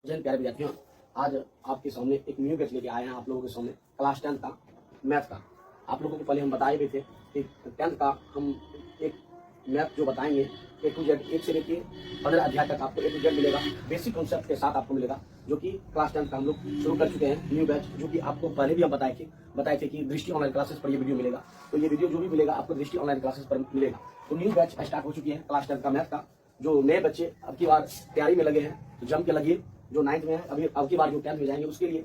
जय हिंद प्यारे विद्यार्थियों, आज आपके सामने एक न्यू बैच लेके आए हैं आप लोगों के सामने क्लास 10 का मैथ का। आप लोगों को पहले हम बताए भी थे कि 10th का हम एक मैथ जो बताएंगे A to Z 1 से लेके 15 अध्याय तक आपको A to Z मिलेगा, बेसिक कॉन्सेप्ट के साथ आपको मिलेगा, जो कि क्लास 10 का हम लोग शुरू कर चुके हैं न्यू बैच, जो कि आपको पहले भी हम बताए थे कि दृष्टि ऑनलाइन क्लासेस पर ये वीडियो मिलेगा। तो ये वीडियो जो भी मिलेगा आपको दृष्टि ऑनलाइन क्लासेस पर मिलेगा। तो न्यू बैच स्टार्ट हो चुकी है क्लास 10 का मैथ का। जो नए बच्चे अब की बार तैयारी में लगे हैं तो जम के लगिए। जो 9th में है अभी अब की बार जो 10th में जाएंगे उसके लिए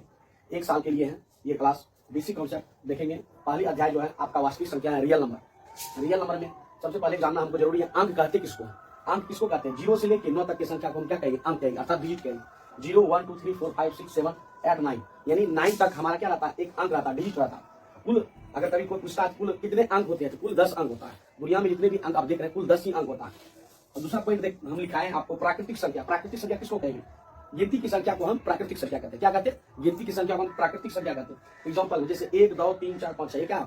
1 साल के लिए है ये क्लास। बेसिक कॉन्सेप्ट देखेंगे। पहली अध्याय जो है आपका वास्तविक संख्या है, रियल नंबर। रियल नंबर में सबसे पहले जानना हमको जरूरी है अंक कहते किसको हैं। अंक किसको कहते हैं? 0 से लेकर 9 तक की संख्या को हम क्या कहेंगे? अंक कहेंगे, अर्थात डिजिट कहेंगे। 0 1 2 3 4 5 6 7 8 9 यानी 9 तक हमारा क्या रहता है? एक अंक रहता है, डिजिट रहता है। कुल अगर कभी कोई पूछता है कुल कितने अंक होते हैं तो कुल 10 अंक होता है। दुनिया में जितने भी अंक आप देख रहे हैं कुल 10 ही अंक होता है। और दूसरा पॉइंट हम लिखाए आपको प्राकृतिक संख्या। प्राकृतिक संख्या किसको कहेंगे? गिनती की संख्या को हम प्राकृतिक संख्या कहते हैं। क्या कहते हैं? गिनती की संख्या को हम प्राकृतिक संख्या कहते हैं। एग्जांपल जैसे 1 2 3 4 5 6 ये क्या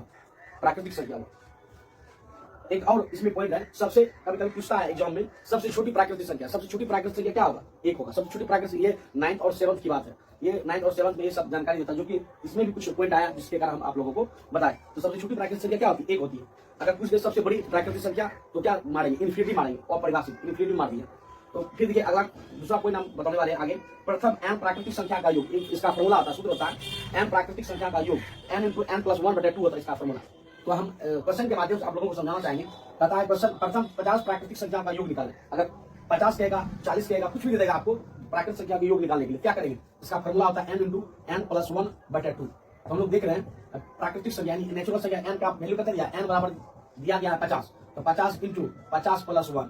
प्राकृतिक संख्या हो। एक और इसमें पॉइंट है, सबसे कभी कभी पूछता है एग्जाम में सबसे छोटी प्राकृतिक संख्या। सबसे छोटी प्राकृतिक संख्या क्या होगा? 1 होगा। सबसे छोटी प्राकृतिक, ये 9th और 7th की बात है। ये 9th और 7th में ये सब जानकारी देता है, जो कि इसमें भी कुछ पॉइंट आया जिसके कारण हम आप लोगों को बताएं। तो सबसे छोटी प्राकृतिक संख्या क्या होती है? 1 होती है। अगर पूछ दे सबसे बड़ी प्राकृतिक संख्या तो क्या मारेंगे? इन्फिनिटी मारेंगे, अपरिभाषित इन्फिनिटी मार दिया। तो फिर देखिए अगला दूसरा पॉइंट हम बताने वाले हैं आगे। प्रथम n प्राकृतिक संख्या का योग, इसका फॉर्मूला होता है, सूत्र होता है n प्राकृतिक संख्या का योग n × n + 1/2 होता है इसका फॉर्मूला। तो हम क्वेश्चन के माध्यम से आप लोगों को समझाना चाहेंगे। कहता है क्वेश्चन प्रथम 50 प्राकृतिक संख्या का योग निकालें। अगर 50 कहेगा, 40 कहेगा, कुछ भी दे देगा आपको प्राकृतिक संख्या का योग निकालने के लिए क्या करेंगे? इसका फॉर्मूला होता है n × n + 1/2। हम लोग देख रहे हैं प्राकृतिक संख्या यानी नेचुरल संख्या n का वैल्यू कितना दिया? n बराबर दिया गया है 50। तो 50 × 50 + 1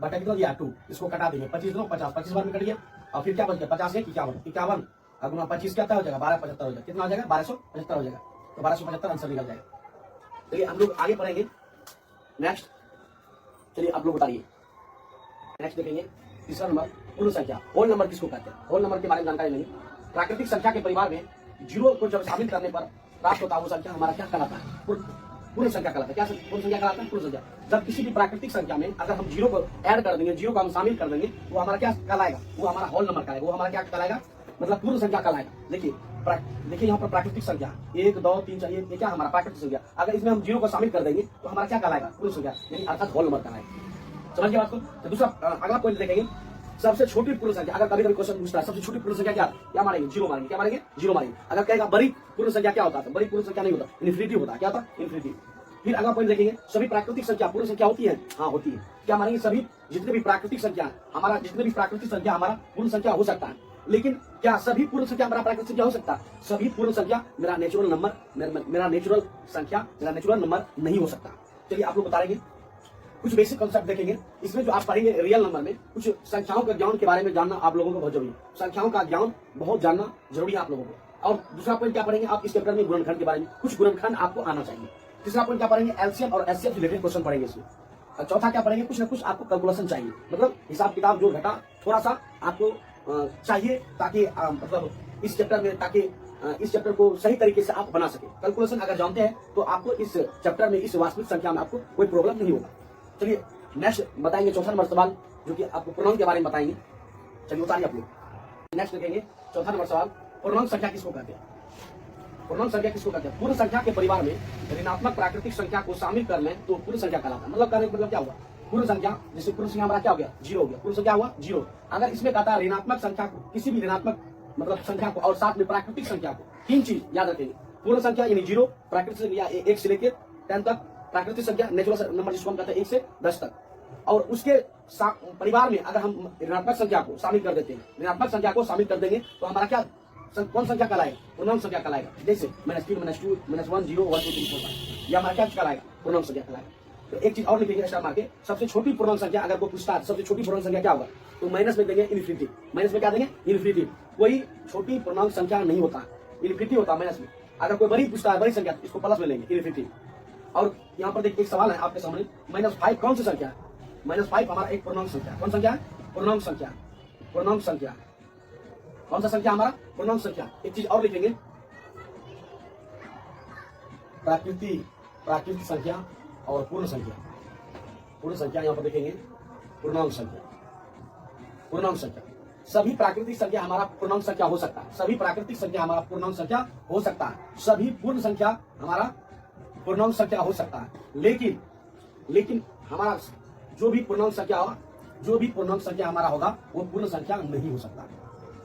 बटा कितना दिया? 2। इसको कटा देंगे 25 2 50, 25 बार में कट गया और फिर क्या बच गया? 50 1 51, 51 और गुना 25 क्या हो जाएगा? 1275 हो जाएगा। कितना हो जाएगा? 1275 हो जाएगा। तो 1275 आंसर निकल जाएगा। चलिए हम लोग आगे पढ़ेंगे नेक्स्ट। चलिए आप लोग बताइए नेक्स्ट देखेंगे। तीसरा नंबर पूर्ण संख्या, होल नंबर किसको कहते हैं? होल नंबर के बारे में जानकारी लेंगे। प्राकृतिक संख्या के परिवार में 0 को जब शामिल करने पर प्राप्त होता है वो संख्या हमारा क्या कहलाता है? पूर्ण संख्या कहलाता है। क्या पूर्ण संख्या कहलाता है? पूर्ण संख्या। जब किसी भी प्राकृतिक संख्या में अगर हम 0 को ऐड कर देंगे, 0 को हम शामिल कर देंगे, वो हमारा क्या कहलाएगा? वो हमारा होल नंबर कहलाएगा। वो हमारा क्या कहलाएगा? मतलब पूर्ण संख्या कहलाएगा। देखिए यहाँ पर प्राकृतिक संख्या 1 2 3 4 ये क्या हमारा प्राकृतिक संख्या। अगर इसमें हम 0 को शामिल कर देंगे तो हमारा क्या कहलाएगा? पूर्ण संख्या यानी अर्थात होल नंबर कहलाएगा। समझ गए बात को? तो दूसरा अगला पॉइंट देखेंगे, सबसे छोटी पूर्ण संख्या। अगर कभी कभी क्वेश्चन पूछता है सबसे छोटी पूर्ण संख्या क्या मारेंगे? 0 मारेंगे। क्या मारेंगे? 0 मारेंगे। अगर कहेगा बड़ी पूर्ण संख्या क्या होता है? बड़ी पूर्ण संख्या नहीं होता, इन्फिनिटी होता है। क्या होता है? इन्फिनिटी। फिर अगला पॉइंट देखेंगे, सभी प्राकृतिक संख्या पूर्ण संख्या होती है? हाँ होती है। क्या मानेंगे? सभी जितने भी प्राकृतिक संख्या हमारा पूर्ण संख्या हो सकता है। लेकिन क्या सभी पूर्ण संख्या हमारा प्राकृतिक संख्या हो सकता है? सभी पूर्ण संख्या मेरा नेचुरल नंबर नहीं हो सकता। चलिए आप लोग बताएंगे कुछ बेसिक कॉन्सेप्ट देखेंगे। इसमें जो आप पढ़ेंगे रियल नंबर में कुछ संख्याओं के ज्ञान के बारे में जानना आप लोगों को बहुत जरूरी है। संख्याओं का ज्ञान बहुत जानना जरूरी है आप लोगों को। और दूसरा पॉइंट क्या पढ़ेंगे आप इस चैप्टर में? गुणनखंड के बारे में कुछ गुणनखंड आपको आना चाहिए। तीसरा पॉइंट क्या पढ़ेंगे? एलसीएम और एचसीएफ रिलेटेड क्वेश्चन पढ़ेंगे इसमें। और चौथा क्या पढ़ेंगे? कुछ ना कुछ आपको कैलकुलेशन चाहिए, मतलब हिसाब किताब जो घटा थोड़ा सा आपको चाहिए, ताकि मतलब इस चैप्टर में इस चैप्टर को सही तरीके से आप बना सके। कैलकुलेशन अगर जानते हैं तो आपको इस चैप्टर में, इस वास्तविक संख्या में आपको कोई प्रॉब्लम नहीं होगा। चलिए नेक्स्ट बताएंगे चौथा नंबर सवाल, जो कि आपको पूर्णांक के बारे में बताएंगे। चलिए उतारिए आप लोग। नेक्स्ट देखेंगे चौथा नंबर सवाल, पूर्णांक संख्या किसको कहते हैं? पूर्णांक संख्या किसको कहते हैं? पूर्ण संख्या के परिवार में ऋणात्मक प्राकृतिक संख्या को शामिल कर लें तो पूर्ण संख्या कहलाता है। मतलब करने मतलब क्या हुआ? पूर्ण संख्या, जैसे पूर्ण संख्या हमारा क्या हो गया? 0 हो गया। पूर्ण संख्या हुआ 0। अगर इसमें कहता है ऋणात्मक संख्या को, किसी भी ऋणात्मक मतलब संख्या को और साथ में प्राकृतिक संख्या को, 3 चीज याद रखेंगे। पूर्ण संख्या यानी 0, प्राकृतिक संख्या 1 से लेकर 10 तक, प्राकृतिक संख्या नेचुरल नंबर जिसको हम कहते हैं 1 से 10 तक। और उसके परिवार में अगर हम ऋणात्मक संख्या को शामिल कर देते हैं, ऋणात्मक संख्या को शामिल कर देंगे तो हमारा क्या कौन संख्या कहलाएगा? पूर्णांक संख्या कहलाएगा। जैसे -3 -2 -1 0 1 2 3 4 5 यह हमारा क्या कहलाएगा? पूर्णांक संख्या कहलाएगा। तो एक चीज और लिखेंगे स्टार मार के, सबसे छोटी पूर्णांक संख्या अगर कोई पूछता है सबसे छोटी पूर्णांक संख्या क्या होगा? तो माइनस में देंगे इन्फिनिटी। माइनस में क्या देंगे? इन्फिनिटी। कोई छोटी पूर्णांक संख्या नहीं होता, इन्फिनिटी होता है माइनस में। अगर कोई बड़ी पूछता है बड़ी संख्या इसको प्लस में लेंगे, इन्फिनिटी। और यहाँ पर देखिए एक सवाल है आपके सामने, -5 कौन सी संख्या है? -5 हमारा एक पूर्णांक संख्या। कौन संख्या है? पूर्णांक संख्या। पूर्णांक संख्या कौन सा संख्या? हमारा पूर्णांक संख्या। एक चीज और लिखेंगे, प्राकृतिक संख्या और पूर्ण संख्या। पूर्ण संख्या यहाँ पर देखेंगे पूर्णांक संख्या। सभी प्राकृतिक संख्या हमारा पूर्णांक संख्या हो सकता है। सभी प्राकृतिक संख्या हमारा पूर्णांक संख्या हो सकता है। सभी पूर्ण संख्या हमारा पूर्णांक संख्या हो सकता है। लेकिन हमारा जो भी पूर्णांक संख्या हमारा होगा वो पूर्ण संख्या नहीं हो सकता।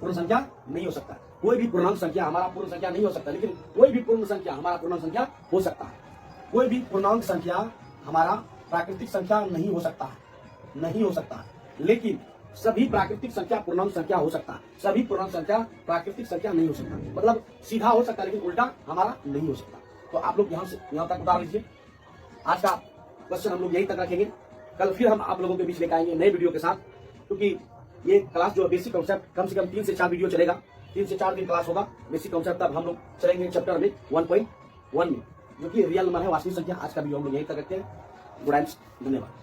पूर्ण संख्या नहीं हो सकता। कोई भी पूर्णांक संख्या हमारा पूर्ण संख्या नहीं हो सकता, लेकिन कोई भी पूर्ण संख्या हमारा पूर्णांक संख्या हो सकता है। कोई भी पूर्णांक संख्या हमारा प्राकृतिक संख्या नहीं हो सकता, लेकिन सभी प्राकृतिक संख्या पूर्णांक संख्या हो सकता है। सभी पूर्णांक संख्या प्राकृतिक संख्या नहीं हो सकता, मतलब सीधा हो सकता है लेकिन उल्टा हमारा नहीं हो सकता। तो आप लोग यहाँ तक उतार लीजिए। आज का क्वेश्चन हम लोग यही तक रखेंगे। कल फिर हम आप लोगों के बीच लेकर आएंगे नए वीडियो के साथ, क्योंकि ये क्लास जो बेसिक कॉन्सेप्ट कम से कम 3 से 4 वीडियो चलेगा। 3 से 4 दिन क्लास होगा बेसिक कॉन्सेप्ट। तब हम लोग चलेंगे चैप्टर में 1.1 में, जो कि रियल नंबर है, वास्तविक संख्या। आज का वीडियो हम लोग यही तक रखते हैं। गुड नाइट, धन्यवाद।